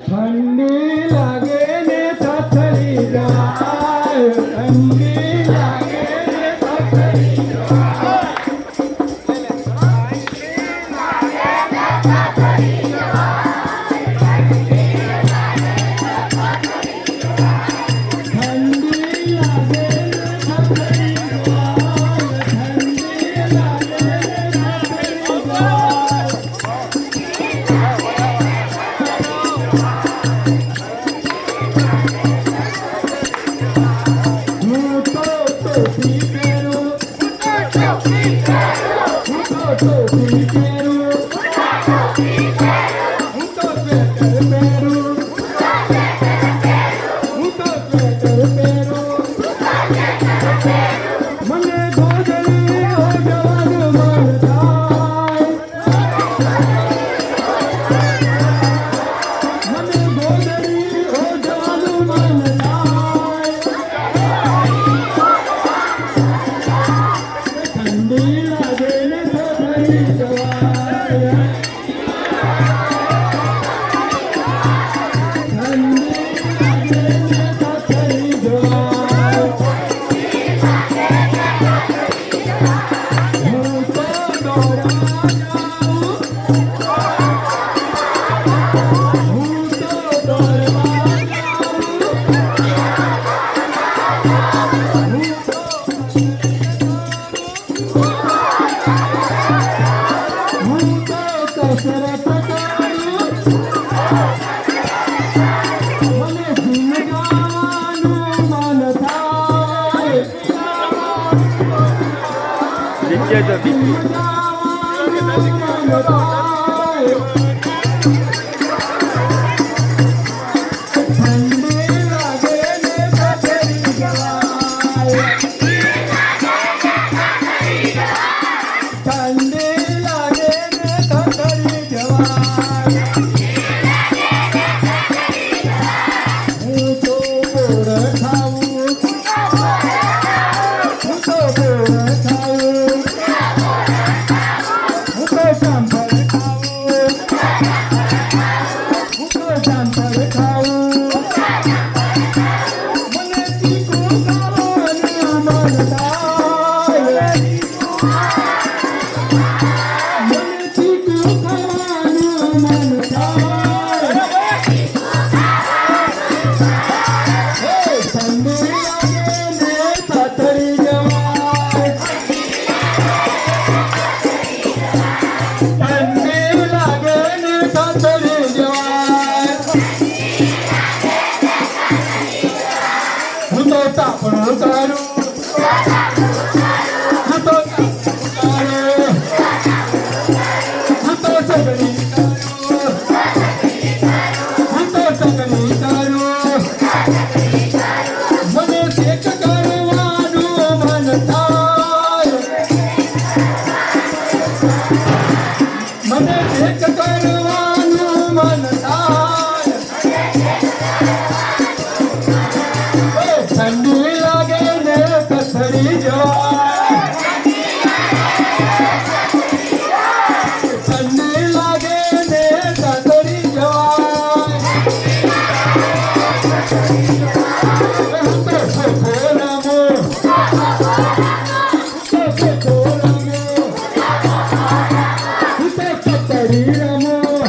ઠંડી લાગે ને થથડી જાય, ઠંડી લાગે ને થથડી જાય. ઠંડી લાગે ને થથડી જાય, ઠંડી લાગે ને થથડી જાય. હું તો ટોપી પહેરું, હું તો ટોપી પહેરું, હું તો સ્વેટર પહેરું, હું તો સ્વેટર પહેરું. મને ગોદડી ઓઢવાનું મન થાય, મને ગોદડી ઓઢવાનું મન થાય. ઠંડી લાગે ને થથડી જવાય, ઠંડી લાગે ને થથડી જવાય. હું તો દોડવા જાઉં, હું તો દોડવા જાઉં, હું તો હું તો કસરત કરું, મને જીમ ગાવાનું મન થાય, જીમ ગાવાનું મન થાય. ઠંડી લાગે ને થથડી જવાય, ઠંડી લાગે ને થથડી જવાય. હું તો ગોળ ખાવું, હું તો ગોળ ખાવું, હું તો જામફળ ખાવું, હું તો જામફળ ખાવું. મને તીખું ખાવાનું મન થાય, મને તીખું ખાવાનું મન થાય. ઠંડી લાગે ને થથડી જવાય, ઠંડી લાગે ને થથડી જવાય. હું તો તાપણું કરું, હું તો તાપણું કરું, હું તો સગડી કરું, હું તો સગડી કરું. મને શેક કરવાનું મન થાય, મને શેક કરવાનું મન થાય. ઠંડી લાગે ને થથડી જવાય, ઠંડી લાગે ને થથડી જવાય. હું તો ખોખો રમું, હું તો ખોખો રમું, હું તો ચકડી રમું.